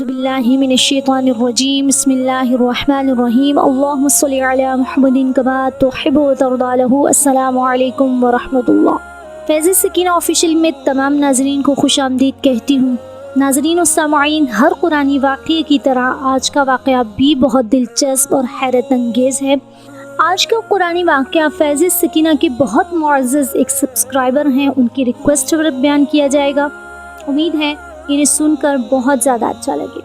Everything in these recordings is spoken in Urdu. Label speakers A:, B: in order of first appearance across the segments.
A: باللہ من الشیطان الرجیم بسم اللہ الرحمن الرحیم اللہم صلی علی محمد کما تحب و ترضی لہ السلام علیکم ورحمۃ اللہ۔ فیض سکینہ آفیشیل میں تمام ناظرین کو خوش آمدید کہتی ہوں۔ ناظرین و سامعین، ہر قرآنی واقعے کی طرح آج کا واقعہ بھی بہت دلچسپ اور حیرت انگیز ہے۔ آج کا قرآنی واقعہ فیض سکینہ کے بہت معزز ایک سبسکرائبر ہیں، ان کی ریکویسٹ پر بیان کیا جائے گا۔ امید ہے انہیں سن کر بہت زیادہ اچھا لگے۔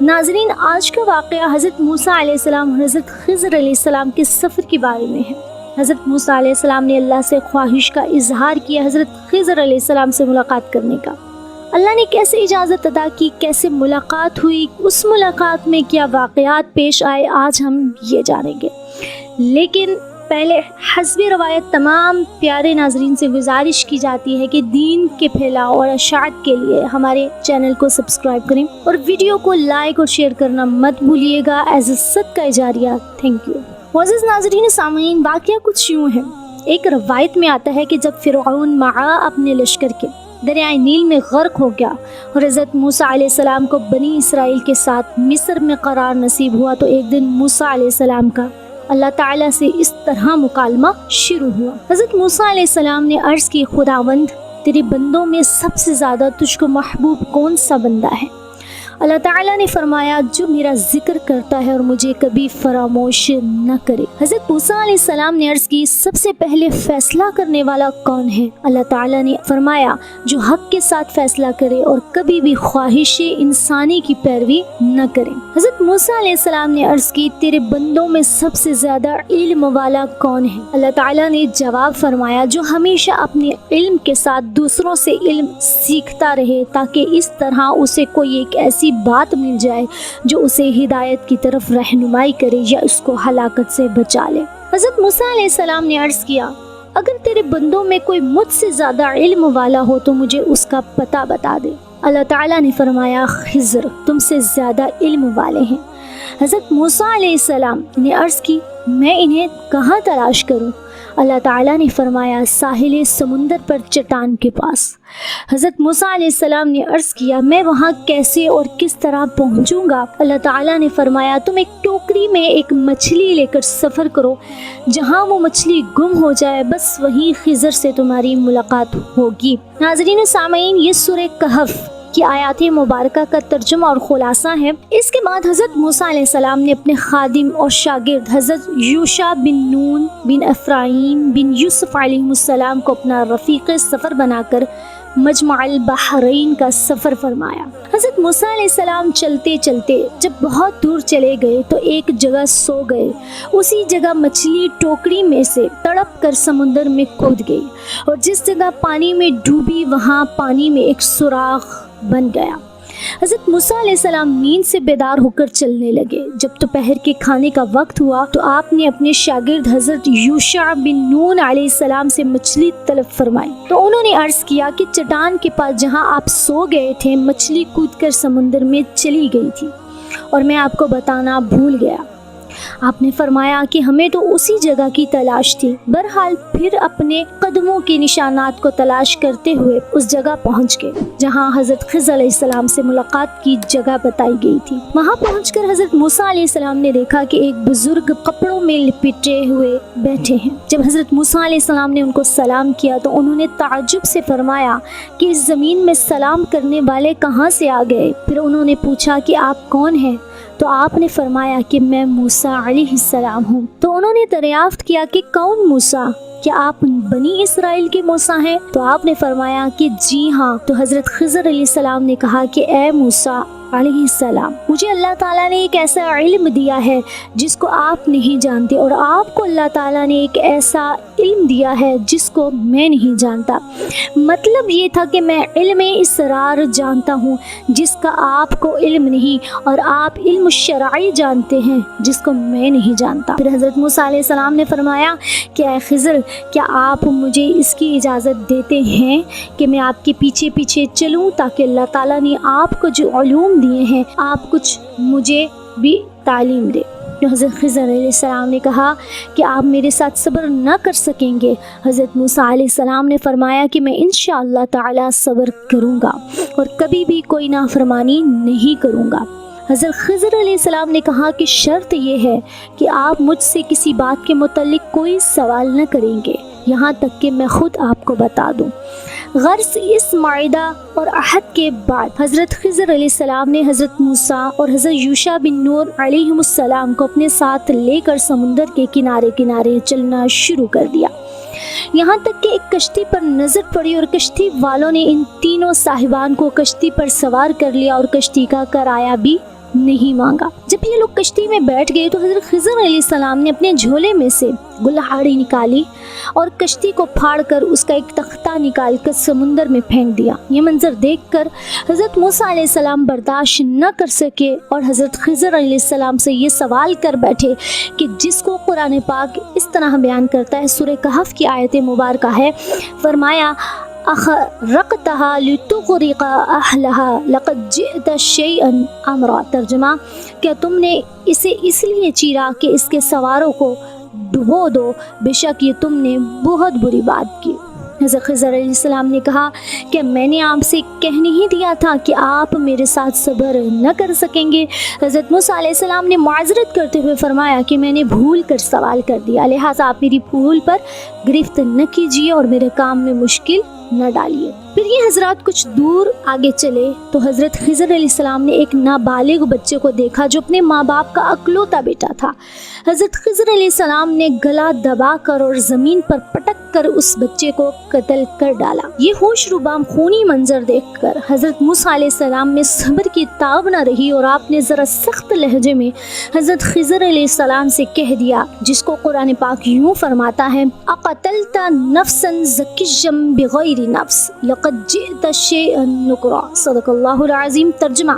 A: ناظرین، آج کا واقعہ حضرت موسیٰ علیہ السلام اور حضرت خضر علیہ السلام کے سفر کے بارے میں ہے۔ حضرت موسیٰ علیہ السلام نے اللہ سے خواہش کا اظہار کیا حضرت خضر علیہ السلام سے ملاقات کرنے کا۔ اللہ نے کیسے اجازت عطا کی، کیسے ملاقات ہوئی، اس ملاقات میں کیا واقعات پیش آئے، آج ہم یہ جانیں گے۔ لیکن پہلے حسب روایت تمام پیارے ناظرین سے گزارش کی جاتی ہے کہ دین کے پھیلاؤ اور اشاعت کے لیے ہمارے چینل کو سبسکرائب کریں اور ویڈیو کو لائک اور شیئر کرنا مت بھولیے گا ایز اے صدقہ جاریہ۔ Thank you. معزز ناظرین سامعین، واقعہ کچھ یوں ہے۔ ایک روایت میں آتا ہے کہ جب فرعون معا اپنے لشکر کے دریائے نیل میں غرق ہو گیا اور حضرت موسیٰ علیہ السلام کو بنی اسرائیل کے ساتھ مصر میں قرار نصیب ہوا، تو ایک دن موسیٰ علیہ السلام کا اللہ تعالیٰ سے اس طرح مکالمہ شروع ہوا۔ حضرت موسیٰ علیہ السلام نے عرض کی، خداوند، تیرے بندوں میں سب سے زیادہ تجھ کو محبوب کون سا بندہ ہے؟ اللہ تعالیٰ نے فرمایا، جو میرا ذکر کرتا ہے اور مجھے کبھی فراموش نہ کرے۔ حضرت موسیٰ علیہ السلام نے عرض کی، سب سے پہلے فیصلہ کرنے والا کون ہے؟ اللہ تعالیٰ نے فرمایا، جو حق کے ساتھ فیصلہ کرے اور کبھی بھی خواہش انسانی کی پیروی نہ کرے۔ حضرت موسیٰ علیہ السلام نے عرض کی، تیرے بندوں میں سب سے زیادہ علم والا کون ہے؟ اللہ تعالیٰ نے جواب فرمایا، جو ہمیشہ اپنے علم کے ساتھ دوسروں سے علم سیکھتا رہے تاکہ اس طرح اسے کوئی ایک ایسی بات مل جائے جو اسے ہدایت کی طرف رہنمائی کرے یا اس کو ہلاکت سے بچا لے۔ حضرت موسیٰ علیہ السلام نے عرض کیا، اگر تیرے بندوں میں کوئی مجھ سے زیادہ علم والا ہو تو مجھے اس کا پتہ بتا دے۔ اللہ تعالیٰ نے فرمایا، خضر تم سے زیادہ علم والے ہیں۔ حضرت موسیٰ علیہ السلام نے عرض کی، میں انہیں کہاں تلاش کروں؟ اللہ تعالیٰ نے فرمایا، ساحل سمندر پر چٹان کے پاس۔ حضرت موسیٰ علیہ السلام نے عرض کیا، میں وہاں کیسے اور کس طرح پہنچوں گا؟ اللہ تعالیٰ نے فرمایا، تم ایک ٹوکری میں ایک مچھلی لے کر سفر کرو، جہاں وہ مچھلی گم ہو جائے بس وہیں خضر سے تمہاری ملاقات ہوگی۔ ناظرین و سامعین، یہ سورہ کہف کی آیات مبارکہ کا ترجمہ اور خلاصہ ہے۔ اس کے بعد حضرت موسیٰ علیہ السلام نے اپنے خادم اور شاگرد حضرت یوشع بن نون بن افرایم بن یوسف علیہ السلام کو اپنا رفیق سفر بنا کر مجمع البحرین کا سفر فرمایا۔ حضرت موسیٰ علیہ السلام چلتے چلتے جب بہت دور چلے گئے تو ایک جگہ سو گئے۔ اسی جگہ مچھلی ٹوکری میں سے تڑپ کر سمندر میں کود گئی اور جس جگہ پانی میں ڈوبی وہاں پانی میں ایک سوراخ بن گیا۔ حضرت موسیٰ علیہ السلام نیند سے بیدار ہو کر چلنے لگے۔ جب دوپہر کے کھانے کا وقت ہوا تو آپ نے اپنے شاگرد حضرت یوشع بن نون علیہ السلام سے مچھلی طلب فرمائی، تو انہوں نے عرض کیا کہ چٹان کے پاس جہاں آپ سو گئے تھے مچھلی کود کر سمندر میں چلی گئی تھی اور میں آپ کو بتانا بھول گیا۔ آپ نے فرمایا کہ ہمیں تو اسی جگہ کی تلاش تھی۔ بہرحال پھر اپنے قدموں کے نشانات کو تلاش کرتے ہوئے اس جگہ پہنچ گئے جہاں حضرت خضر علیہ السلام سے ملاقات کی جگہ بتائی گئی تھی۔ وہاں پہنچ کر حضرت موسیٰ علیہ السلام نے دیکھا کہ ایک بزرگ کپڑوں میں لپٹے ہوئے بیٹھے ہیں۔ جب حضرت موسیٰ علیہ السلام نے ان کو سلام کیا تو انہوں نے تعجب سے فرمایا کہ اس زمین میں سلام کرنے والے کہاں سے آ گئے؟ پھر انہوں نے پوچھا کہ آپ کون ہیں؟ تو آپ نے فرمایا کہ میں موسیٰ علیہ السلام ہوں۔ تو انہوں نے دریافت کیا کہ کون موسیٰ؟ کیا آپ بنی اسرائیل کے موسیٰ ہیں؟ تو آپ نے فرمایا کہ جی ہاں۔ تو حضرت خضر علیہ السلام نے کہا کہ اے موسیٰ علیہ السلام، مجھے اللہ تعالیٰ نے ایک ایسا علم دیا ہے جس کو آپ نہیں جانتے، اور آپ کو اللہ تعالیٰ نے ایک ایسا علم دیا ہے جس کو میں نہیں جانتا۔ مطلب یہ تھا کہ میں علم اسرار جانتا ہوں جس کا آپ کو علم نہیں، اور آپ علم شرعی جانتے ہیں جس کو میں نہیں جانتا۔ پھر حضرت موسیٰ علیہ السلام نے فرمایا کہ اے خضر، کیا آپ مجھے اس کی اجازت دیتے ہیں کہ میں آپ کے پیچھے پیچھے چلوں تاکہ اللہ تعالیٰ نے آپ کو جو علوم دیے ہیں آپ کچھ مجھے بھی تعلیم دے؟ تو حضرت خضر علیہ السلام نے کہا کہ آپ میرے ساتھ صبر نہ کر سکیں گے؟ حضرت موسیٰ علیہ السلام نے فرمایا کہ میں انشاءاللہ تعالی صبر کروں گا اور کبھی بھی کوئی نافرمانی نہیں کروں گا۔ حضرت خضر علیہ السلام نے کہا کہ شرط یہ ہے کہ آپ مجھ سے کسی بات کے متعلق کوئی سوال نہ کریں گے یہاں تک کہ میں خود آپ کو بتا دوں۔ غرض اس معاہدہ اور عہد کے بعد حضرت خضر علیہ السلام نے حضرت موسیٰ اور حضرت یوشع بن نون علیہ السلام کو اپنے ساتھ لے کر سمندر کے کنارے کنارے چلنا شروع کر دیا، یہاں تک کہ ایک کشتی پر نظر پڑی اور کشتی والوں نے ان تینوں صاحبان کو کشتی پر سوار کر لیا اور کشتی کا کرایہ بھی نہیں مانگا۔ جب یہ لوگ کشتی میں بیٹھ گئے تو حضرت خضر علیہ السلام نے اپنے جھولے میں سے گلہاڑی نکالی اور کشتی کو پھاڑ کر اس کا ایک تختہ نکال کر سمندر میں پھینک دیا۔ یہ منظر دیکھ کر حضرت موسیٰ علیہ السلام برداشت نہ کر سکے اور حضرت خضر علیہ السلام سے یہ سوال کر بیٹھے کہ جس کو قرآن پاک اس طرح بیان کرتا ہے، سورہ کہف کی آیت مبارکہ ہے، فرمایا اخرقتها لتغرق اہلها لقد جئت شیئا امرا۔ ترجمہ، کیا تم نے اسے اس لیے چیرا کہ اس کے سواروں کو ڈبو دو؟ بے شک یہ تم نے بہت بری بات کی۔ حضرت خضر علیہ السلام نے کہا کہ میں نے آپ سے کہہ نہیں دیا تھا کہ آپ میرے ساتھ صبر نہ کر سکیں گے؟ حضرت موسیٰ علیہ السلام نے معذرت کرتے ہوئے فرمایا کہ میں نے بھول کر سوال کر دیا، لہٰذا آپ میری بھول پر گرفت نہ کیجیے اور میرے کام میں مشکل نہ ڈالیے۔ پھر یہ حضرات کچھ دور آگے چلے تو حضرت خضر علیہ السلام نے ایک نابالغ بچے کو دیکھا جو اپنے ماں باپ کا اکلوتا بیٹا تھا۔ حضرت خضر علیہ السلام نے گلا دبا کر اور زمین پر پٹک کر اس بچے کو قتل کر ڈالا۔ یہ ہوش ربام خونی منظر دیکھ کر حضرت موسیٰ علیہ السلام میں صبر کی تاب نہ رہی اور آپ نے ذرا سخت لہجے میں حضرت خضر علیہ السلام سے کہہ دیا، جس کو قرآن پاک یوں فرماتا ہے، اقتلت نفسا زکیا بغیر نفس لقد جئت شیئا نکرا۔ صدق اللہ العظیم۔ ترجمہ،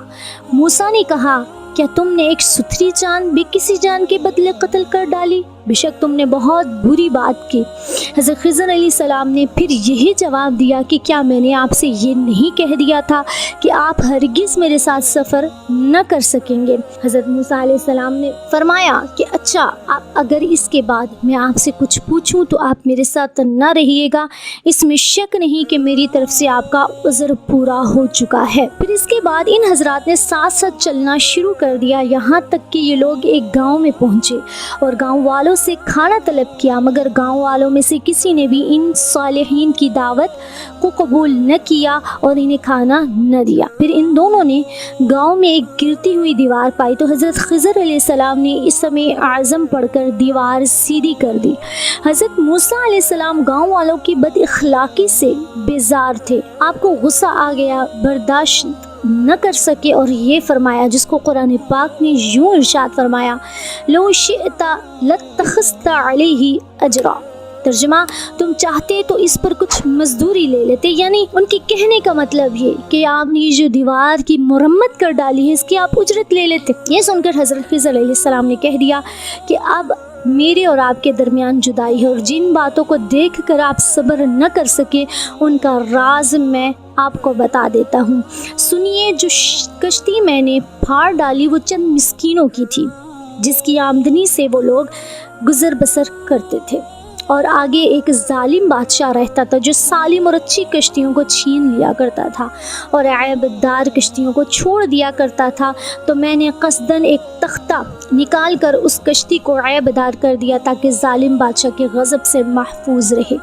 A: موسیٰ نے کہا، کیا تم نے ایک ستھری جان بے کسی جان کے بدلے قتل کر ڈالی؟ بے شک تم نے بہت بری بات کی۔ حضرت خضر علیہ السلام نے پھر یہی جواب دیا کہ کیا میں نے آپ سے یہ نہیں کہہ دیا تھا کہ آپ ہرگز میرے ساتھ سفر نہ کر سکیں گے؟ حضرت موسیٰ علیہ السلام نے فرمایا کہ اچھا، اگر اس کے بعد میں آپ سے کچھ پوچھوں تو آپ میرے ساتھ نہ رہیے گا، اس میں شک نہیں کہ میری طرف سے آپ کا عذر پورا ہو چکا ہے۔ پھر اس کے بعد ان حضرات نے ساتھ ساتھ چلنا شروع کر دیا، یہاں تک کہ یہ لوگ ایک گاؤں میں پہنچے اور گاؤں والوں سے کھانا طلب کیا، مگر گاؤں والوں میں سے کسی نے بھی ان صالحین کی دعوت کو قبول نہ کیا اور انہیں کھانا نہ دیا۔ پھر ان دونوں نے گاؤں میں ایک گرتی ہوئی دیوار پائی تو حضرت خضر علیہ السلام نے اسم اعظم پڑھ کر دیوار سیدھی کر دی۔ حضرت موسیٰ علیہ السلام گاؤں والوں کی بد اخلاقی سے بیزار تھے، آپ کو غصہ آ گیا، برداشت نہ کر سکے اور یہ فرمایا، جس کو قرآن پاک نے یوں ارشاد فرمایا، لو شئت لاتخذت علیہ اجرا۔ ترجمہ، تم چاہتے تو اس پر کچھ مزدوری لے لیتے، یعنی ان کے کہنے کا مطلب یہ کہ آپ نے جو دیوار کی مرمت کر ڈالی ہے اس کی آپ اجرت لے لیتے۔ یہ سن کر حضرت خضر علیہ السلام نے کہہ دیا کہ اب میرے اور آپ کے درمیان جدائی ہے اور جن باتوں کو دیکھ کر آپ صبر نہ کر سکے ان کا راز میں آپ کو بتا دیتا ہوں۔ سنیے، جو کشتی میں نے پھاڑ ڈالی وہ چند مسکینوں کی تھی جس کی آمدنی سے وہ لوگ گزر بسر کرتے تھے، اور آگے ایک ظالم بادشاہ رہتا تھا جو سالم اور اچھی کشتیوں کو چھین لیا کرتا تھا اور عیب دار کشتیوں کو چھوڑ دیا کرتا تھا۔ تو میں نے قصداً ایک تختہ نکال کر اس کشتی کو عیب دار کر دیا تاکہ ظالم بادشاہ کے غضب سے محفوظ رہے۔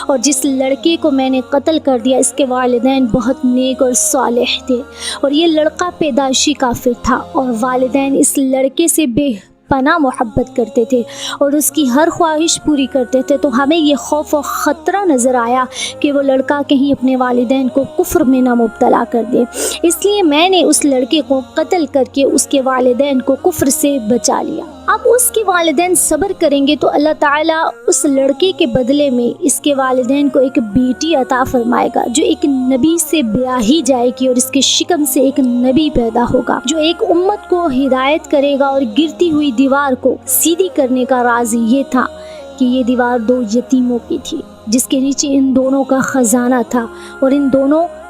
A: اور جس لڑکے کو میں نے قتل کر دیا اس کے والدین بہت نیک اور صالح تھے، اور یہ لڑکا پیدائشی کافر تھا، اور والدین اس لڑکے سے بے پناہ محبت کرتے تھے اور اس کی ہر خواہش پوری کرتے تھے۔ تو ہمیں یہ خوف و خطرہ نظر آیا کہ وہ لڑکا کہیں اپنے والدین کو کفر میں نہ مبتلا کر دے، اس لیے میں نے اس لڑکے کو قتل کر کے اس کے والدین کو کفر سے بچا لیا۔ اب اس کے والدین صبر کریں گے تو اللہ تعالیٰ اس لڑکے کے بدلے میں اس کے والدین کو ایک بیٹی عطا فرمائے گا جو ایک نبی سے بیاہی جائے گی، اور اس کے شکم سے ایک نبی پیدا ہوگا جو ایک امت کو ہدایت کرے گا۔ اور گرتی ہوئی دیوار کو سیدھی کرنے کا راز یہ تھا کہ یہ دیوار 2 یتیموں کی تھی جس کے نیچے ان دونوں کا خزانہ تھا، اور ان دونوں